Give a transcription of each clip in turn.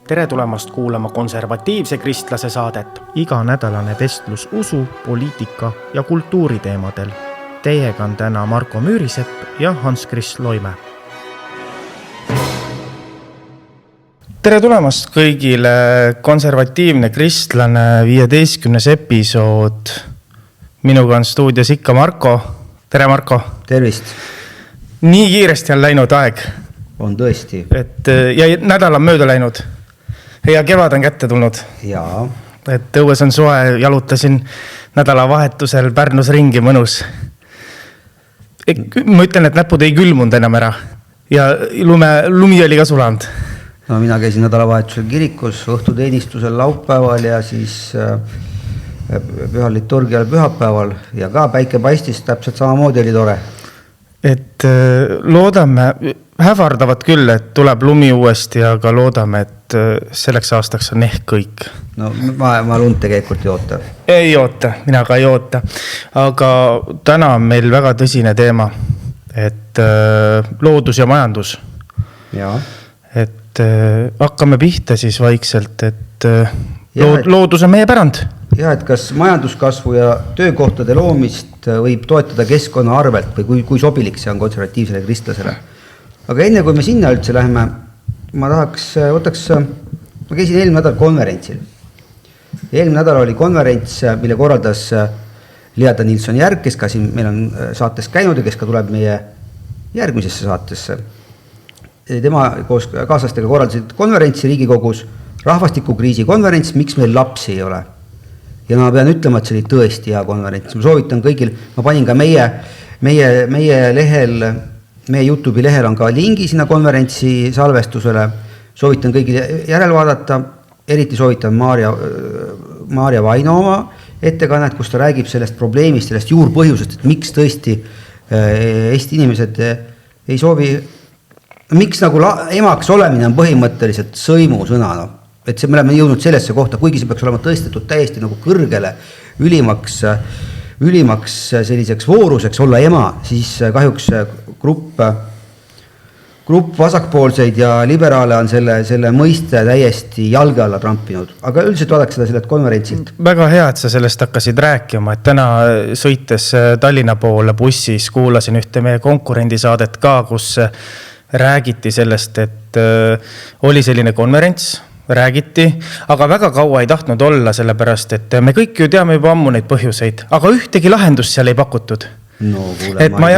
Tere tulemast kuulama konservatiivse kristlase saadet. Iganädalane vestlus usu, poliitika ja kultuuri teemadel. Teiega on täna Marko Müürisepp ja Hans-Kris Loime. Tere tulemast kõigile, konservatiivne kristlane 15. episood. Minuga on stuudios ikka Marko. Tere Marko. Tervist. Nii kiiresti on läinud aeg. On tõesti. Ja nädal on mööda läinud. Ja kevad on kätte tulnud. Jaa. Õues on soe, jalutasin nädalavahetusel Pärnus ringi mõnus. Ma ütlen, et näpud ei külmunud enam ära. Ja lumi oli ka sulanud. No mina käisin nädalavahetusel kirikus, õhtuteenistusel laupäeval ja siis pühal liturgial pühapäeval ja ka päike paistis, täpselt samamoodi oli tore. Loodame, hävardavad küll, et tuleb lumi uuesti, aga loodame, et selleks aastaks on ehk kõik. No ma lund tegelikult ei oota. Ei oota, mina ka ei oota. Aga täna on meil väga tõsine teema, et loodus ja majandus. Jaa. Hakkame pihta siis vaikselt, et loodus on meie pärand. Ja, et kas majanduskasvu ja töökohtade loomist võib toetada keskkonna arvelt või kui sobilik see on konservatiivsele kristlasele. Aga enne kui me sinna üldse läheme, ma käisin eelmine nädal konverentsil. Eelmine nädal oli konverents, mille korraldas Liada Nilsson-Järg, kes ka siin meil on saates käinud ja kes ka tuleb meie järgmisesse saatesse. Tema koos kaaslastega korraldasid konverentsi Riigikogus, rahvastikukriisi konverents, miks meil lapsi ei ole. Ja ma pean ütlema, et see oli tõesti hea konverents. Ma soovitan kõigil, ma panin ka meie lehel, meie YouTube'i lehel on ka lingi sinna konverentsi salvestusele. Soovitan kõigil järel vaadata, eriti soovitan Maarja Vaino oma ettekannet, kus ta räägib sellest probleemist, sellest juurpõhjusest, et miks tõesti Eesti inimesed ei soovi, miks nagu emaks olemine on põhimõtteliselt sõimu sõna, et me oleme jõudnud sellesse kohta, kuigi see peaks olema tõestetud täiesti nagu kõrgele ülimaks selliseks vooruseks olla ema, siis kahjuks grupp vasakpoolseid ja liberaale on selle mõiste täiesti jalge alla trampinud. Aga üldiselt vaadaks seda sellelt konverentsilt. Väga hea, et sa sellest hakkasid rääkima, et täna sõites Tallinna poole bussis kuulasin ühte meie konkurendisaadet ka, kus räägiti sellest, et oli selline konverents, räägiti, aga väga kaua ei tahtnud olla, sellepärast, et me kõik ju teame juba ammu neid põhjuseid, aga ühtegi lahendust seal ei pakutud. No kuule, ma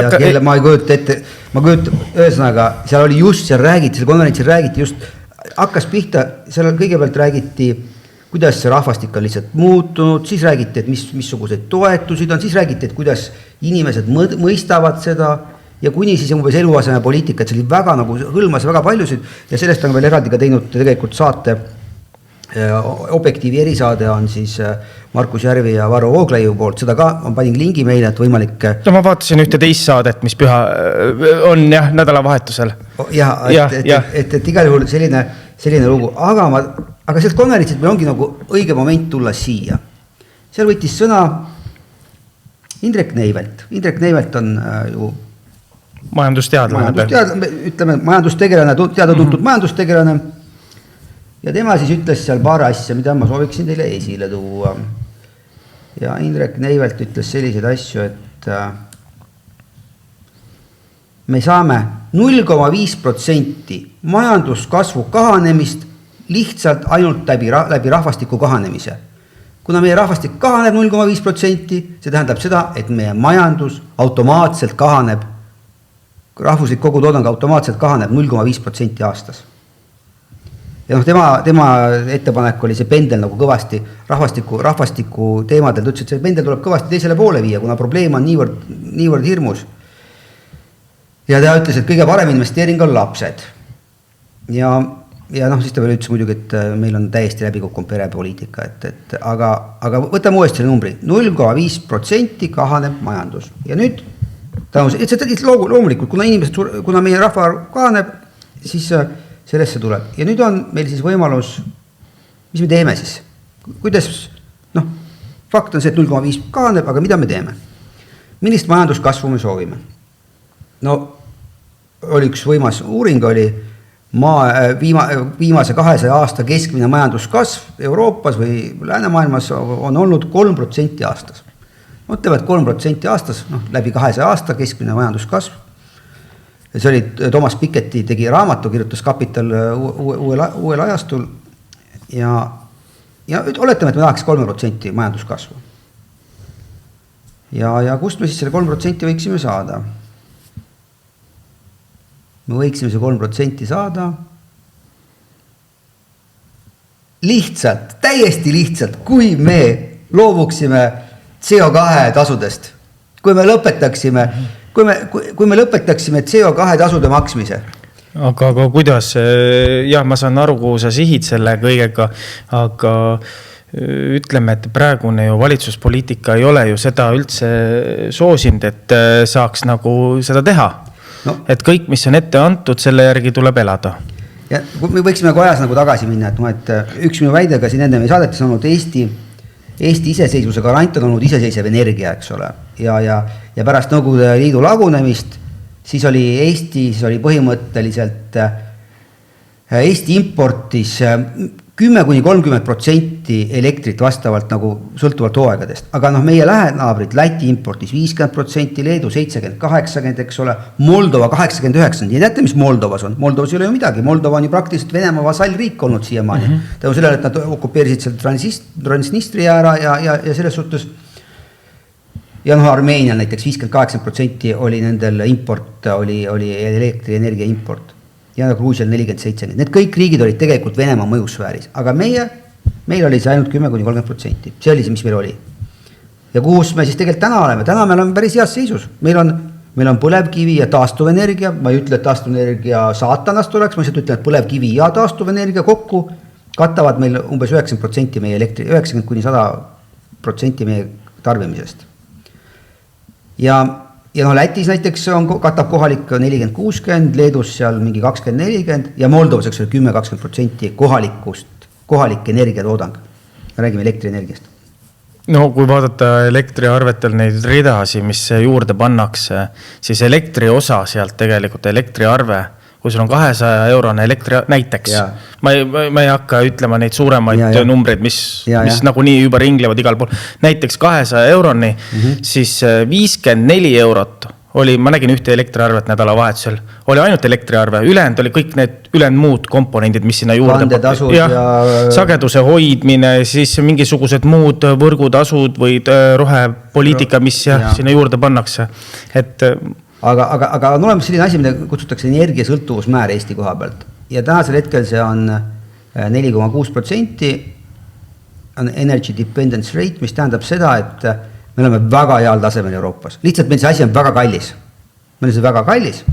ei kujuta ette, ühesõnaga, seal oli just, seal konverentsil räägiti just, hakkas pihta, seal kõigepealt räägiti, kuidas see rahvastik on lihtsalt muutunud, siis räägiti, et missuguseid toetusid on, siis räägiti, et kuidas inimesed mõistavad seda, ja kuni siis umbes eluaseme poliitika, et see oli väga nagu hõlmas väga paljusid ja sellest on veel eraldi ka teinud tegelikult saate Objektiivi erisaade on siis Markus Järvi ja Varro Vooglaiu poolt, seda ka on panin lingi meile, et võimalik. No ma vaatasin ühte teist saadet, mis püha on nädalavahetusel. Et igal juhul selline lugu, aga sealt konverentsid meil ongi nagu õige moment tulla siia. Seal võttis sõna Indrek Neivelt. Indrek Neivelt on ju majandustegelane, teada-tuntud majandustegelane ja tema siis ütles seal paar asja, mida ma sooviksin teile esile tuua. Ja Indrek Neivelt ütles selliseid asju, et me saame 0,5% majanduskasvu kahanemist lihtsalt ainult läbi rahvastiku kahanemise. Kuna meie rahvastik kahaneb 0,5%, see tähendab seda, et meie majandus automaatselt kahaneb, rahvuslik kogutoodang automaatselt kahaneb 0,5% aastas. Ja tema ettepanek oli see pendel nagu kõvasti rahvastiku teemadel, ta ütles, et see pendel tuleb kõvasti teisele poole viia, kuna probleem on niivõrd hirmus. Ja ta ütles, et kõige parem investeering on lapsed. Ja siis ta veel ütles muidugi, et meil on täiesti läbikukkunud perepoliitika, aga võtame uuesti selle numbri, 0,5% kahaneb majandus. Ja nüüd loomulikult, kuna meie rahva kahaneb, siis sellesse tuleb. Ja nüüd on meil siis võimalus, mis me teeme siis? Kuidas, fakt on see, et 0,5 kahaneb, aga mida me teeme? Millist majanduskasvu me soovime? No, oli üks võimas uuring, oli viimase 200 aasta keskmine majanduskasv Euroopas või läänemaailmas on olnud 3% aastas. Mõtleme, et 3% aastas, läbi 200 aasta keskmine majanduskasv. See oli Thomas Piketty tegi raamatu, kirjutas Kapital uuel ajastul ja oletame, et me tahaks 3% majanduskasvu. Ja kust me siis selle 3% võiksime saada? Me võiksime see 3% saada lihtsalt, täiesti lihtsalt, kui me loovuksime CO2 tasudest, kui me lõpetaksime CO2 tasude maksmise. Aga kuidas, jah, ma saan aru, kuhu sa sihid selle kõigega, aga ütleme, et praegune ju valitsuspoliitika ei ole ju seda üldse soosinud, et saaks nagu seda teha. No. Et kõik, mis on ette antud, selle järgi tuleb elada. Ja me võiksime ajas nagu tagasi minna, et üks minu väide ka siin enne meie saadetes on olnud Eesti iseseisvuse garant on olnud iseseisev energia, eks ole. Ja pärast Nõukogude Liidu lagunemist, siis oli põhimõtteliselt Eesti importis 10-30% elektrit vastavalt nagu sõltuvalt hooaegadest. Aga meie lähenaabrid Läti importis 50%, Leedu 70-80%, eks ole, Moldova 89%. Ja teate, mis Moldovas on? Moldovas ei ole ju midagi. Moldova on ju praktiliselt Venemaa vasallriik olnud siiamaani. Tänu sellele, et nad okupeerisid seal Transnistria ära ja selles suhtes. Ja Armeenial näiteks 58% oli nendel import, oli elektrienergia import. Ja Gruusial 47%. Need kõik riigid olid tegelikult Venemaa mõjusfääris, aga meil oli see ainult 10-30%. See oli see, mis meil oli. Ja kus me siis tegelikult täna oleme? Täna me oleme päris heas seisus. Meil on põlevkivi ja taastuvenergia. Ma ei ütle, et taastuvenergia saatanast oleks, ma lihtsalt ütlen, et põlevkivi ja taastuvenergia kokku kattavad meil umbes 90% meie elektri, 90-100% meie tarbimisest. Ja Lätis näiteks katab kohalik 40-60, Leedus seal mingi 20-40 ja Moldovas 10-20% kohalik energiatoodang. Me räägime elektrienergiast. No kui vaadata elektriarvetel neid ridasi, mis juurde pannakse, siis elektri osa sealt tegelikult elektriarve, kui sul on 200 eurone elektri näiteks. Ma ei hakka ütlema neid suuremaid numbreid, mis nagu nii juba ringlevad igal pool. Näiteks 200 euroni, siis 54 eurot oli, ma nägin ühte elektriarvet nädala vahetusel, oli ainult elektriarve, ülejäänud oli kõik need ülejäänud muud komponendid, mis sinna juurde sageduse hoidmine, siis mingisugused muud võrgutasud või rohepoliitika, mis sinna juurde pannakse. Aga on olemas selline asi, mida kutsutakse energiasõltuvusmäär Eesti koha pealt. Ja tänasel hetkel see on 4,6% on energy dependence rate, mis tähendab seda, et me oleme väga heal tasemel Euroopas. Lihtsalt meil see asi on väga kallis. Meil on see väga kallis.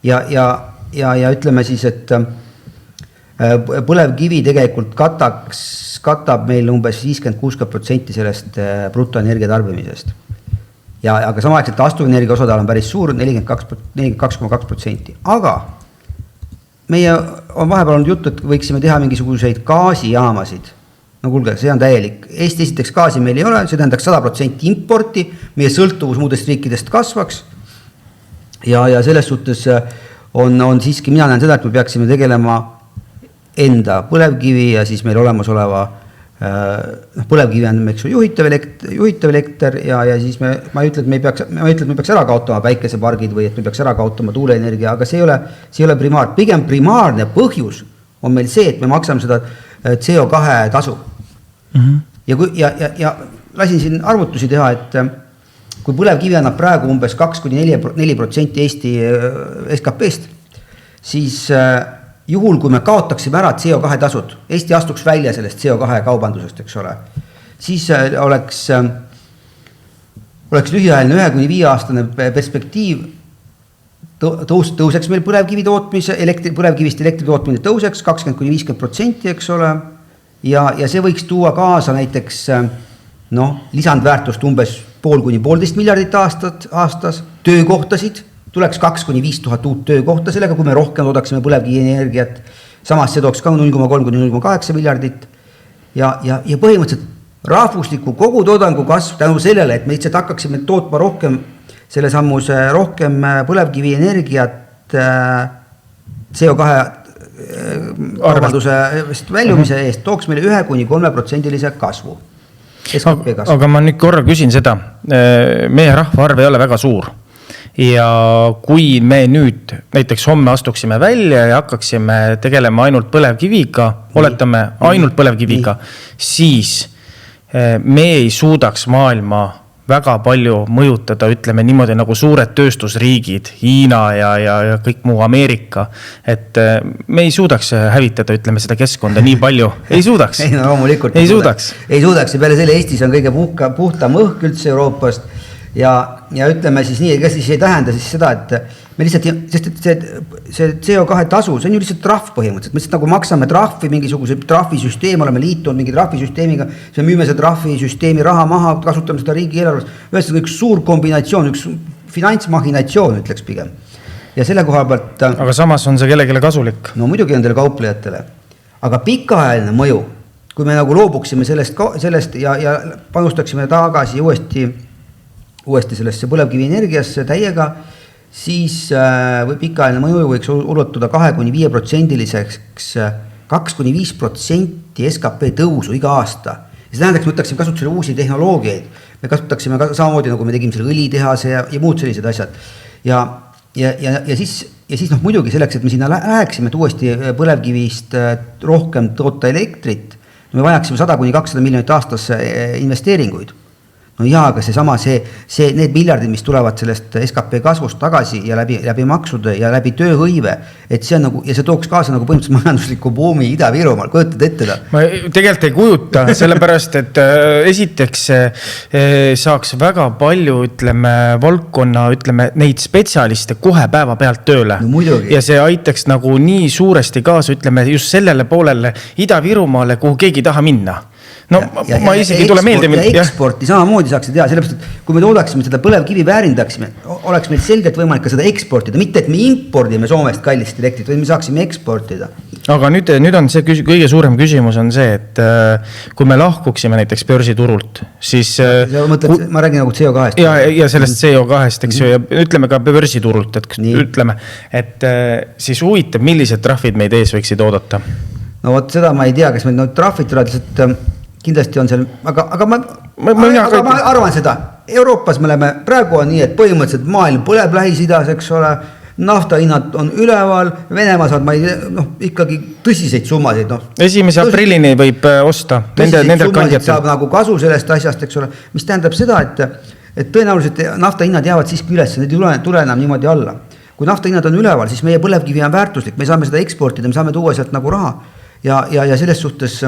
Ja ütleme siis, et põlevkivi tegelikult katab meil umbes 50-60% sellest brutoenergia tarbimisest. Aga samaaegselt taastuvenergia osadal on päris suur, 42,2%. Aga meie on vahepeal olnud juttu, et võiksime teha mingisuguseid gaasijaamasid. No kuulge, see on täielik. Eesti esiteks gaasi meil ei ole, see tähendaks 100% importi, meie sõltuvus muudest riikidest kasvaks. Ja selles suhtes on siiski, mina näen seda, et me peaksime tegelema enda põlevkivi ja siis meil olemas oleva põlevkivi on juhitav elekter ja siis ma ütlen, et me peaks ära kaotama päikesepargid või et me peaks ära kaotama tuuleenergia, aga see ei ole primaar. Pigem primaarne põhjus on meil see, et me maksame seda CO2 tasu. Ja lasin siin arvutusi teha, et kui põlevkivi annab praegu umbes 2-4% Eesti SKP-st, siis juhul, kui me kaotaksime ära CO2 tasud, Eesti astuks välja sellest CO2 kaubandusest, eks ole, siis oleks lühiajaline 1-5 aastane perspektiiv, tõuseks meil põlevkivi tootmise, põlevkivist elektri tootmine tõuseks 20-50%, eks ole, ja see võiks tuua kaasa näiteks lisandväärtust umbes 5–1,5 miljardit aastas, töökohtasid, tuleks 2-5 tuhat uut töökohta sellega, kui me rohkem toodaksime põlevkivienergiat, samas see tooks ka 0,3–0,8 miljardit ja põhimõtteliselt rahvusliku kogutoodangu kasv tänu sellele, et me lihtsalt hakkaksime tootma rohkem selle sammuse rohkem põlevkivienergiat CO2 kaubandusest väljumise eest tooks meile 1–3% kasvu. Aga ma nüüd korra küsin seda, meie rahvaarv ei ole väga suur ja kui me nüüd näiteks homme astuksime välja ja hakkaksime tegelema ainult põlevkiviga, oletame ainult põlevkiviga, siis me ei suudaks maailma väga palju mõjutada, ütleme niimoodi nagu suured tööstusriigid, Hiina ja kõik muu Ameerika, et me ei suudaks hävitada, ütleme seda keskkonda nii palju, ei suudaks. Ei, no, loomulikult ei suudaks. Ei suudaks ja peale selle Eestis on kõige puhtam õhk üldse Euroopast ja ütleme siis nii, ega siis ei tähenda siis seda, et me lihtsalt, sest see CO2 tasu, see on ju lihtsalt trahv põhimõtteliselt, me lihtsalt nagu maksame trahvi, mingisuguse trahvisüsteem, oleme liitunud mingi trahvisüsteemiga, see müüme see trahvisüsteemi raha maha, kasutame seda riigi eelarvest, ühesõnaga üks suur kombinatsioon, üks finantsmahinatsioon ütleks pigem. Ja selle koha pealt... Aga samas on see kellegile kasulik. No muidugi on teile kauplejatele, aga pikaajaline mõju, kui me nagu loobuksime sellest ja panustaksime tagasi uuesti sellesse põlevkivi energiasse täiega, siis pikaajaline mõju võiks ulotuda 2–5%-liseks 2–5% SKP tõusu iga aasta. Ja see tähendaks, me võtaksime kasutusele uusi tehnoloogiaid. Me kasutaksime samamoodi, nagu me tegime selle õlitehase ja muud sellised asjad. Ja siis muidugi selleks, et me sinna läheksime, et uuesti põlevkivist rohkem toota elektrit, me vajaksime 100–200 miljonit aastas investeeringuid. No jaa, aga need miljardid, mis tulevad sellest SKP kasvust tagasi ja läbi maksude ja läbi tööhõive, et see on nagu, ja see tooks kaasa nagu põhimõtteliselt majandusliku buumi Ida-Virumaal, kujutad ette ta? Ma tegelikult ei kujuta, sellepärast, et esiteks saaks väga palju, ütleme, valdkonna, ütleme, neid spetsialiste kohe päeva pealt tööle. No muidugi. Ja see aitaks nagu nii suuresti kaasa, ütleme, just sellele poolele Ida-Virumaale, kuhu keegi taha minna. No ma isegi tule meelde. Ja eksporti samamoodi saaks teha, sellepärast, et kui me toodaksime seda põlevkivi väärindaksime, oleks meil selgelt võimalik ka seda eksportida, mitte et me impordime Soomest kallist elektrit, vaid me saaksime eksportida. Aga nüüd on see kõige suurem küsimus on see, et kui me lahkuksime näiteks börsiturult, siis... Ma räägin nagu CO2-st. Ja sellest CO2-st, eks ju, ja ütleme ka börsiturult, et siis huvitav, millised trahvid meid ees võiksid oodata? No vot seda ma ei tea, kas meil trahvid tulevad, kindlasti on seal, aga ma arvan seda, Euroopas me oleme, praegu on nii, et põhimõtteliselt maailm põleb Lähis-Idas, eks ole, naftahinnad on üleval, Venemaa saad ikkagi tõsiseid summasid. 1. aprillini võib osta. Tõsiseid summasid saab nagu kasu sellest asjast, eks ole, mis tähendab seda, et tõenäoliselt naftahinnad jäävad siiski üles, need ei tule enam niimoodi alla. Kui naftahinnad on üleval, siis meie põlevkivi on väärtuslik, me saame seda eksportida, me saame tuua sealt nagu raha ja selles suhtes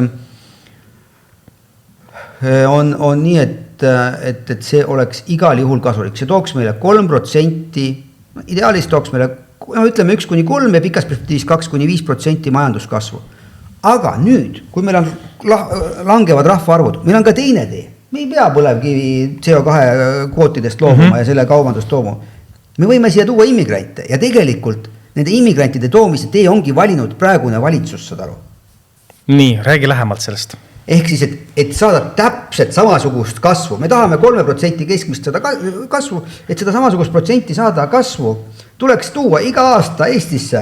on nii, et see oleks igal juhul kasulik. See tooks meile 3%, ideaalis tooks meile, ütleme 1–3 ja pikas perspektiivis 2–5% majanduskasvu. Aga nüüd, kui meil on langevad rahvaarvud, meil on ka teine tee. Me ei pea põlevkivi CO2 kvootidest loobuma ja selle kaubandust loobuma. Me võime siia tuua immigrante ja tegelikult nende immigrantide toomise tee ongi valinud praegune valitsus, saad aru. Nii, räägi lähemalt sellest. Ehk siis, et saada täpselt samasugust kasvu. Me tahame 3% keskmist seda kasvu, et seda samasugust protsenti saada kasvu, tuleks tuua iga aasta Eestisse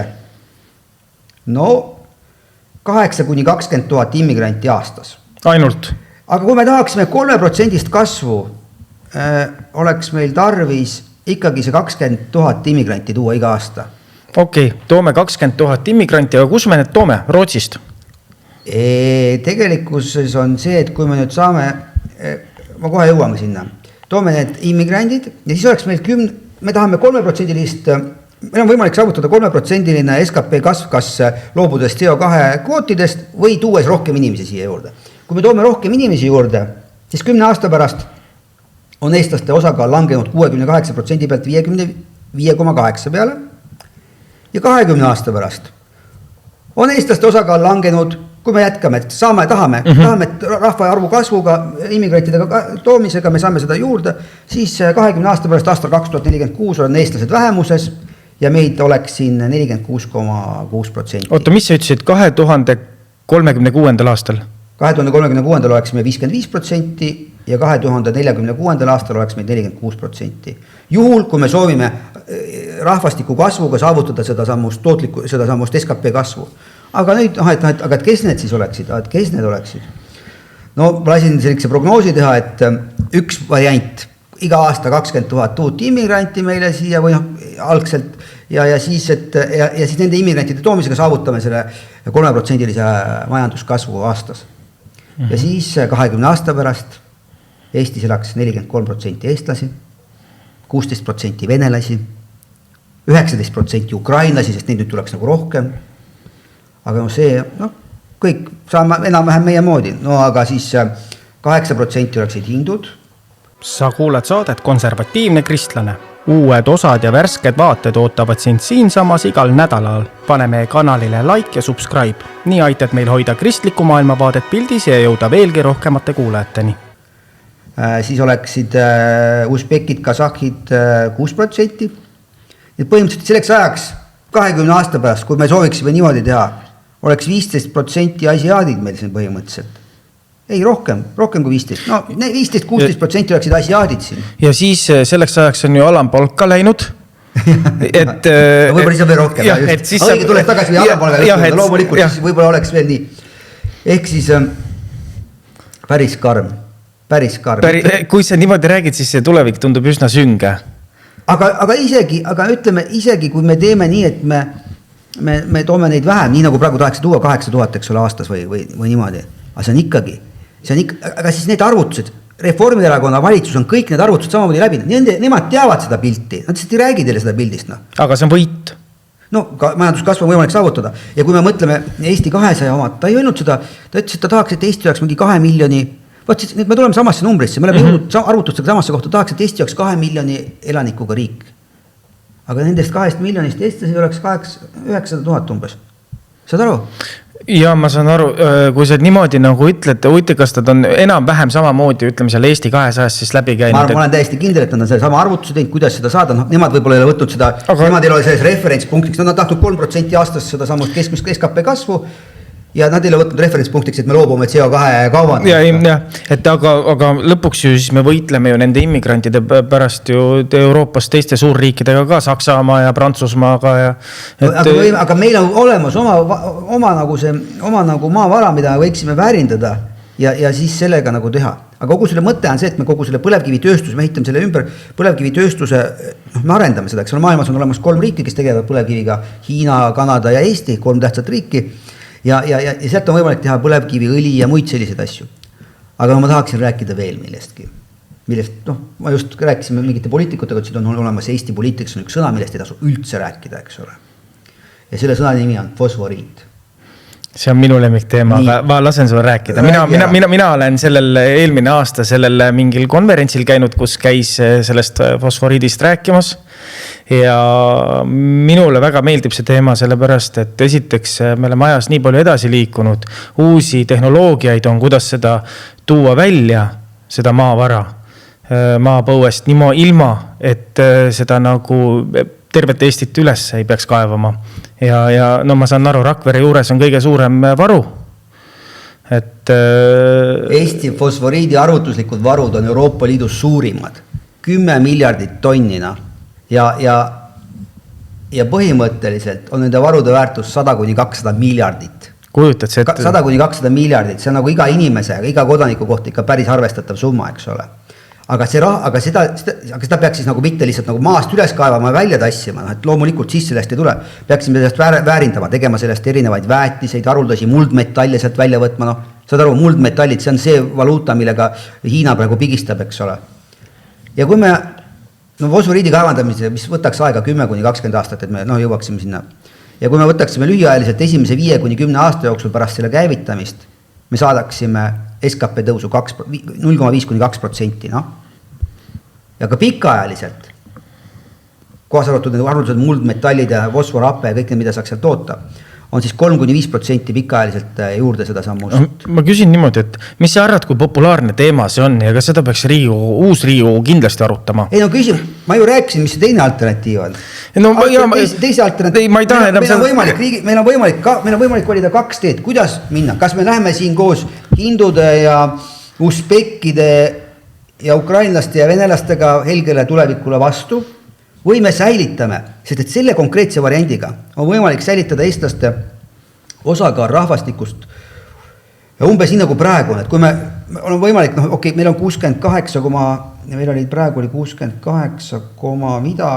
8–20 000 immigranti aastas. Ainult. Aga kui me tahaksime 3% kasvu, oleks meil tarvis ikkagi see 20 000 immigranti tuua iga aasta. Okei, toome 20 000 immigranti, aga kus me need toome? Rootsist? Tegelikkuses on see, et kui me nüüd saame, ma kohe jõuame sinna, toome need immigrandid ja siis oleks meil me tahame 3%-list, meil on võimalik saavutada 3%-line SKP kasv, kas loobudes CO2 kvootidest või tuues rohkem inimesi siia juurde. Kui me toome rohkem inimesi juurde, siis 10 aasta pärast on eestlaste osakaal langenud 68% pealt 55,8 peale ja 20 aasta pärast on eestlaste osakaal langenud, kui me jätkame, et tahame, et rahvaarvu kasvuga, immigrantidega toomisega, me saame seda juurde, siis 20 aasta pärast aastal 2046 on eestlased vähemuses ja meid oleks siin 46,6%. Oota, mis sa ütlesid 2036. aastal? 2036. oleksime 55% ja 2046. aastal oleks meid 46%. Juhul, kui me soovime rahvastiku kasvuga saavutada seda sammust SKP kasvu. aga nüüd, aga et kes need siis oleksid, kes need oleksid? No ma lasin sellise prognoosi teha, et üks variant, iga aasta 20 000 uut immigranti meile siia või algselt ja siis nende immigrantide toomisega saavutame selle 3%-lise majanduskasvu aastas. Ja siis 20 aasta pärast Eestis elaks 43% eestlasi, 16% venelasi, 19% ukrainlasi, sest neid nüüd tuleks nagu rohkem. Aga see, kõik saame enam-vähem meie moodi. No aga siis 8% oleksid hindud. Sa kuuled saadet Konservatiivne kristlane. Uued osad ja värsked vaated ootavad sind siinsamas igal nädalal. Pane meie kanalile like ja subscribe. Nii aitad meil hoida kristliku maailmavaadet pildis ja jõuda veelgi rohkemate kuulajateni. Siis oleksid usbekid, kasahhid 6%. Et põhimõtteliselt selleks ajaks 20 aasta pärast, kui me sooviksime niimoodi teha, oleks 15% asiaadid meil siin põhimõtteliselt. Ei, rohkem kui 15. No 15-16% oleksid asiaadid siin. Ja siis selleks ajaks on ju alampalk ka läinud. Et, võib-olla siis on veel rohkem. Õige tuleb tagasi või alampalga juurde, loomulikult siis võib-olla oleks veel nii. Ehk siis päris karm. Kui sa niimoodi räägid, siis see tulevik tundub üsna sünge. Aga isegi kui me teeme nii, et me toome neid vähem, nii nagu praegu tahaks tuua 8000, eks ole, aastas või niimoodi. Aga see on ikkagi, aga siis need arvutused, Reformierakonna valitsus on kõik need arvutused samamoodi läbi. Nemad teavad seda pilti, nad lihtsalt ei räägi teile seda pildist. Aga see on võit. No, majanduskasv on võimalik saavutada. Ja kui me mõtleme Eesti 200 omad, ta ei öelnud seda, ta ütles, et ta tahaks, et Eesti oleks mingi 2 miljoni. Vaat siis me tuleme samasse numbrisse, me oleme jõudnud arvutustega samasse kohta, tahaks, et Eesti oleks 2 miljoni elanikuga riik. Aga nendest 2 miljonist eestlased oleks 900 000 umbes. Saad aru? Ja ma saan aru, kui sa niimoodi nagu ütled, kas nad on enam-vähem samamoodi, ütleme seal Eesti 200 siis läbi käinud. Ma olen täiesti kindel, et nad on selle sama arvutuse teinud, kuidas seda saada. Nemad võib-olla ei ole võtnud seda, nemad ei ole selles referentspunktiks. Nad on tahtnud 3% aastas seda samust keskmist SKP kasvu. Ja nad ei ole võtnud referentspunktiks, et me loobume CO2 kauvad. Et aga lõpuks ju siis me võitleme ju nende immigrantide pärast ju Euroopas teiste suurriikidega ka, Saksamaa ja Prantsusmaaga. Aga meil on olemas oma nagu maavara, mida võiksime väärindada ja siis sellega nagu teha. Aga kogu selle mõte on see, et me kogu selle põlevkivitööstuse, me ehitame selle ümber põlevkivitööstuse, me arendame seda, eks ole, maailmas on olemas 3 riiki, kes tegelevad põlevkiviga, Hiina, Kanada ja Eesti, 3 tähtsat riiki. Ja sealt on võimalik teha põlevkivi, õli ja muid selliseid asju. Aga ma tahaksin rääkida veel millestki. Ma just rääkisime mingite poliitikutega, et on olemas Eesti poliitikas on üks sõna, millest ei tasu üldse rääkida, eks ole. Ja selle sõna nimi on fosforiit. See on minu lemmik teema, aga ma lasen sulle rääkida. Mina olen eelmine aasta sellel mingil konverentsil käinud, kus käis sellest fosforiidist rääkimas. Ja minule väga meeldib see teema sellepärast, et esiteks me oleme ajas nii palju edasi liikunud. Uusi tehnoloogiaid on, kuidas seda tuua välja, seda maavara, maapõuest ilma, et seda nagu tervet Eestit üles ei peaks kaevama. Ja no ma saan aru, Rakvere juures on kõige suurem varu. Et Eesti fosforiidi arvutuslikud varud on Euroopa Liidus suurimad. 10 miljardit tonnina. Ja põhimõtteliselt on nende varude väärtus 100-200 miljardit. Kujutad see ette? 100-200 miljardit, see on nagu iga inimese, iga kodaniku kohta ikka päris arvestatav summa, eks ole. Aga seda peaks siis nagu mitte lihtsalt nagu maast üles kaevama ja välja tassima, et loomulikult siis sellest ei tule. Peaksime sellest väärindama, tegema sellest erinevaid väetiseid, haruldasi muldmetalle sealt välja võtma. Saad aru, muldmetallid, see on see valuuta, millega Hiina praegu pigistab, eks ole. Ja kui me fosforiidi kaevandamise, mis võtaks aega 10-20 aastat, et me jõuaksime sinna. Ja kui me võtaksime lühiajaliselt esimese 5-10 aasta jooksul pärast selle käivitamist, me saadaksime SKP tõusu 0,5-2%. Ja ka pikaajaliselt, koos arvatud need arvutused muldmetallid ja fosforappe ja kõik need, mida saaks seal toota, on siis 3-5% pikaajaliselt juurde seda sammust. Ma küsin niimoodi, et mis sa arvad, kui populaarne teema see on ja kas seda peaks uus Riigikogu kindlasti arutama? Ei küsin, ma ju rääkisin, mis see teine alternatiiv on. Teise alternatiiv, meil on võimalik valida 2 teed, kuidas minna, kas me läheme siin koos hindude ja usbekkide ja ukrainlaste ja venelastega helgele tulevikule vastu, või me säilitame, sest et selle konkreetse variandiga on võimalik säilitada eestlaste osakaal rahvastikust umbes nii nagu praegu, et kui me on võimalik, noh okei, meil on 68, meil oli praegu oli 68, mida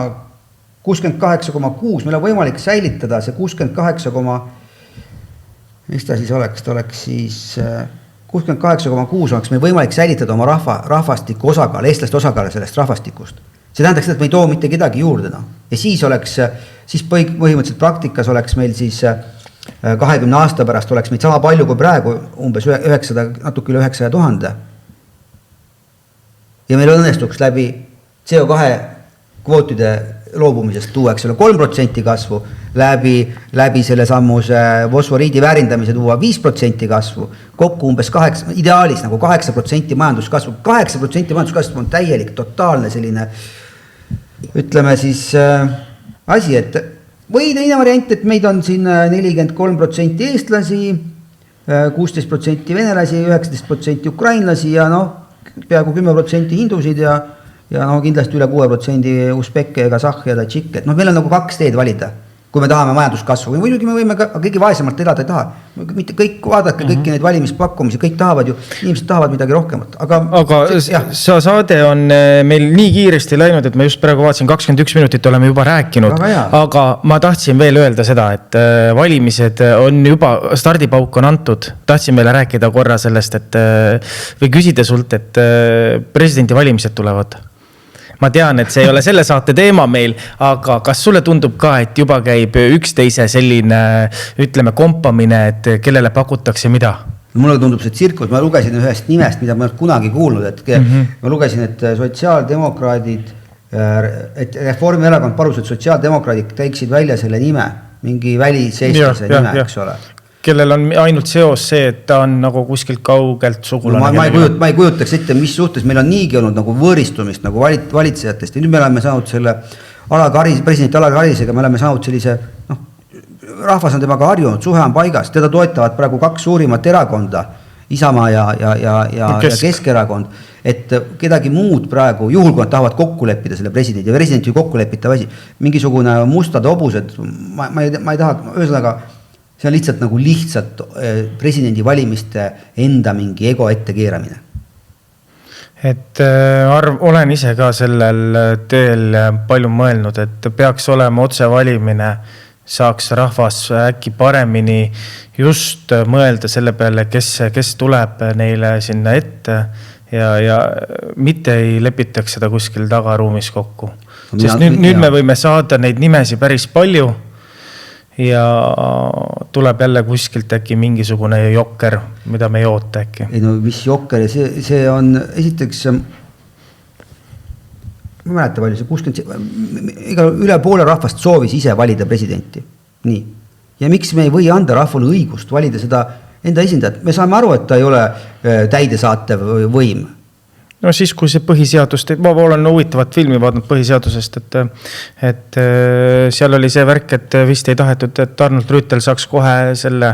68,6, meil on võimalik säilitada see 68, mis ta siis oleks, ta oleks siis 68,6 oleks meil võimalik säilitada oma rahvastiku osakaal, eestlaste osakaal sellest rahvastikust. See tähendaks, et me ei too mitte kedagi juurde. No. Ja siis põhimõtteliselt praktikas oleks meil siis 20 aasta pärast oleks meid sama palju kui praegu, umbes 900, natuke üle 900 000. Ja meil õnnestuks läbi CO2 kvootide loobumisest tuua, eks ole, 3% kasvu, läbi selle sammuse fosforiidi väärindamise tuua 5% kasvu, kokku umbes 8%, ideaalis nagu 8% majanduskasvu. 8% majanduskasvu on täielik, totaalne selline, ütleme siis asi, et või teine variant, et meid on siin 43% eestlasi, 16% venelasi, 19% ukrainlasi ja peaaegu 10% hindusid ja kindlasti üle 6% usbekke ja kasahhi ja tadžikke. Et meil on nagu 2 teed valida, kui me tahame majanduskasvu. Või muidugi me võime ka kõigi vaesemalt elada ei taha. Mitte kõik, vaadake kõiki neid valimispakkumisi, kõik tahavad ju, inimesed tahavad midagi rohkemat. Aga saade on meil nii kiiresti läinud, et ma just praegu vaatasin 21 minutit oleme juba rääkinud. Aga ma tahtsin veel öelda seda, et valimised on juba, stardipauk on antud. Tahtsin meile rääkida korra sellest, või küsida sult, et presidendi valimised tulevad. Ma tean, et see ei ole selle saate teema meil, aga kas sulle tundub ka, et juba käib üksteise selline, ütleme, kompamine, et kellele pakutakse mida? Mulle tundub see tsirkus, ma lugesin ühest nimest, mida ma olen kunagi kuulnud, et ma lugesin, et sotsiaaldemokraadid, et Reformierakond palus, et sotsiaaldemokraadid teeksid välja selle nime, mingi väliseestlase nime, eks ole. Kellel on ainult seos see, et ta on nagu kuskilt kaugelt sugulane. Ma ei kujutaks ette, mis suhtes meil on niigi olnud nagu võõristumist nagu valitsejatest. Ja nüüd me oleme saanud selle president Alar Karisega, me oleme saanud sellise, rahvas on temaga harjunud, suhe on paigas, teda toetavad praegu 2 suurimat erakonda, Isamaa ja Keskerakond, et kedagi muud praegu, juhul kui nad tahavad kokku leppida selle presidendi ja president ju kokku lepitav asi, mingisugune mustad hobused, ma ei taha, ühesõnaga see on lihtsalt presidendi valimiste enda mingi ego ette keeramine. Et olen ise ka sellel teel palju mõelnud, et peaks olema otse valimine, saaks rahvas äkki paremini just mõelda selle peale, kes tuleb neile sinna ette ja mitte ei lepitaks seda kuskil tagaruumis kokku. Sest nüüd me võime saada neid nimesi päris palju ja tuleb jälle kuskilt äkki mingisugune jokker, mida me ei oota äkki. Ei mis jokker, see on esiteks, ma mäleta palju, see 60, üle poole rahvast soovis ise valida presidenti. Nii. Ja miks me ei või anda rahvale õigust valida seda enda esindajat? Me saame aru, et ta ei ole täidesaatev võim. No siis, kui see põhiseadust, ma olen huvitavat filmi vaadanud põhiseadusest, et seal oli see värk, et vist ei tahetud, et Arnold Rüütel saaks kohe selle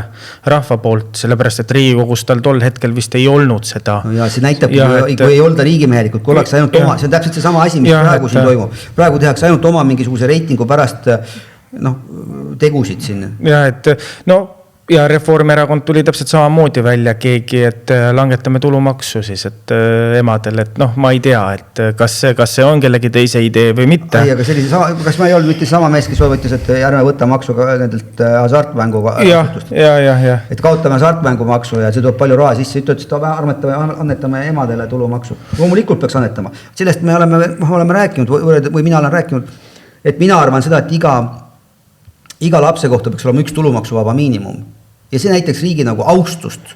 rahva poolt, sellepärast, et Riigikogus tal tol hetkel vist ei olnud seda. No ja see näitab, kui ei olda riigimehelikult, kui oleks ainult oma, see on täpselt see sama asi, mis praegu siin toimub. Praegu tehakse ainult oma mingisuguse reitingu pärast tegusid siin. Ja, et ja Reformierakond tuli täpselt samamoodi välja keegi, et langetame tulumaksu siis, et emadel, et ma ei tea, et kas see on kellegi teise idee või mitte. Ei, aga kas ma ei olnud mitte sama mees, kes võttis, et ärme võtta maksu nendelt hasartmängu kasutust. Ja. Et kaotame hasartmängu maksu ja see toob palju raha sisse, ütled, et annetame emadele tulumaksu. Loomulikult peaks annetama. Sellest me oleme rääkinud, või mina olen rääkinud, et mina arvan seda, et iga lapse kohta peaks olema 1 tulumaksuvaba miinimum. Ja see näiteks riigi nagu austust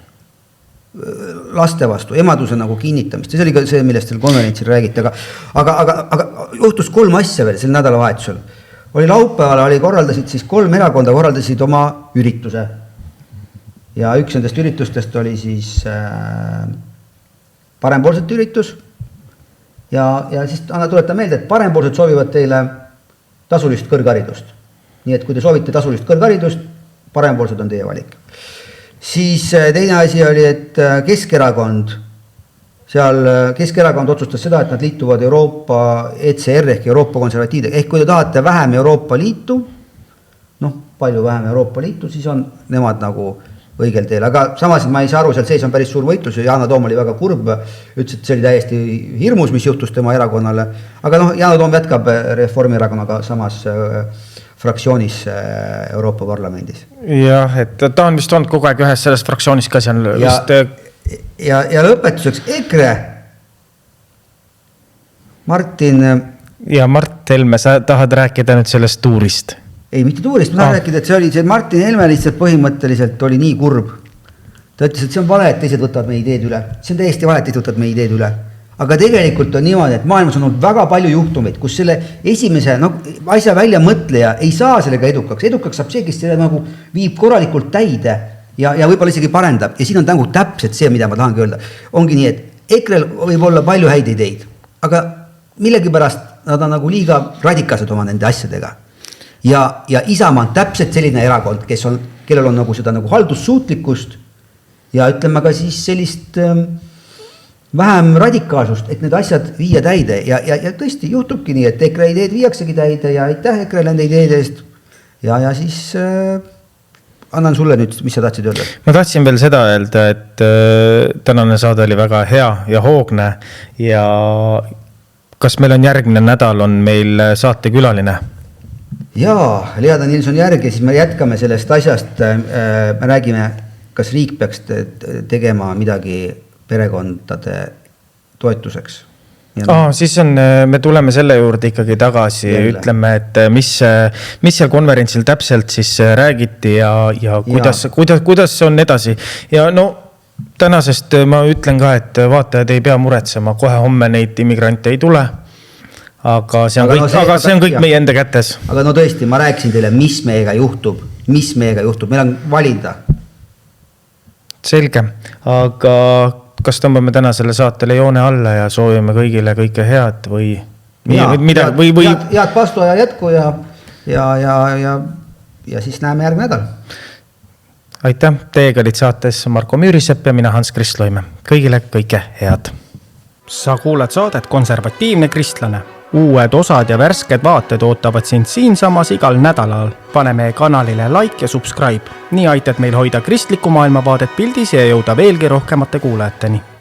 laste vastu, emaduse nagu kinnitamist. See oli ka see, millest seal konverentsil räägiti. Aga juhtus 3 asja veel sel nädalavahetusel. Oli laupäeval, korraldasid siis 3 erakonda korraldasid oma ürituse. Ja üks nendest üritustest oli siis parempoolsete üritus. Ja siis tuletan meelde, et parempoolsed soovivad teile tasulist kõrgharidust. Nii et kui te soovite tasulist kõrgharidust, parempoolsed on teie valik. Siis teine asi oli, et Keskerakond otsustas seda, et nad liituvad Euroopa ECR ehk Euroopa konservatiivide. Ehk kui te tahate vähem Euroopa Liitu, palju vähem Euroopa Liitu, siis on nemad nagu õigel teel, aga samas ma ei saa aru, seal sees on päris suur võitlus ja Yana Toom oli väga kurb, ütles, et see oli täiesti hirmus, mis juhtus tema erakonnale, aga noh, Yana Toom jätkab Reformierakonnaga samas fraktsioonis Euroopa Parlamendis. Jah, et ta on vist olnud kogu aeg ühes selles fraktsioonis ka seal vist... Ja lõpetuseks EKRE, Martin... Ja Mart Helme, sa tahad rääkida nüüd sellest tuurist? Ei, mitte tuurist, ma tahan rääkida, et see Martin Helme lihtsalt põhimõtteliselt oli nii kurb. Ta ütles, et see on vale, et teised võtavad meie ideed üle. See on täiesti vale, et teised võtavad meie ideed üle. Aga tegelikult on niimoodi, et maailmas on olnud väga palju juhtumeid, kus selle esimese asja välja mõtleja ei saa sellega edukaks. Edukaks saab see, kes selle nagu viib korralikult täide ja võib-olla isegi parendab. Ja siin on nagu täpselt see, mida ma tahangi öelda. Ongi nii, et EKRE-l võib olla palju häid ideid, aga millegipärast nad on nagu liiga radikaalsed oma nende asjadega. Ja Isamaa on täpselt selline erakond, kellel on nagu seda nagu haldussuutlikkust ja ütleme ka siis sellist vähem radikaalsust, et need asjad viia täide ja tõesti juhtubki nii, et EKRE ideed viiaksegi täide ja aitäh EKRE nende ideede eest ja siis annan sulle nüüd, mis sa tahtsid öelda? Ma tahtsin veel seda öelda, et tänane saade oli väga hea ja hoogne ja kas meil on järgmine nädal, on meil saatekülaline? Jaa, Leada Nilsson järgi, siis me jätkame sellest asjast, me räägime, kas riik peaks tegema midagi perekondade toetuseks. Siis me tuleme selle juurde ikkagi tagasi ja ütleme, et mis seal konverentsil täpselt siis räägiti ja kuidas on edasi. Ja tänasest ma ütlen ka, et vaatajad ei pea muretsema, kohe homme neid immigrante ei tule. Aga see on kõik meie enda kätes. Aga tõesti, ma rääkisin teile, mis meiega juhtub, meil on valida. Selge, aga kas tõmbame täna selle saatele joone alla ja soovime kõigile kõike head või head pastu ja jätku ja siis näeme järgmine nädal. Aitäh, teiega olid saates Marko Müürisepp ja mina Hans-Krist Loime. Kõigile kõike head. Sa kuulad saadet Konservatiivne kristlane. Uued osad ja värsked vaated ootavad sind siinsamas igal nädalal. Pane meie kanalile like ja subscribe. Nii aitad meil hoida kristlikku maailmavaadet pildis ja jõuda veelgi rohkemate kuulajateni.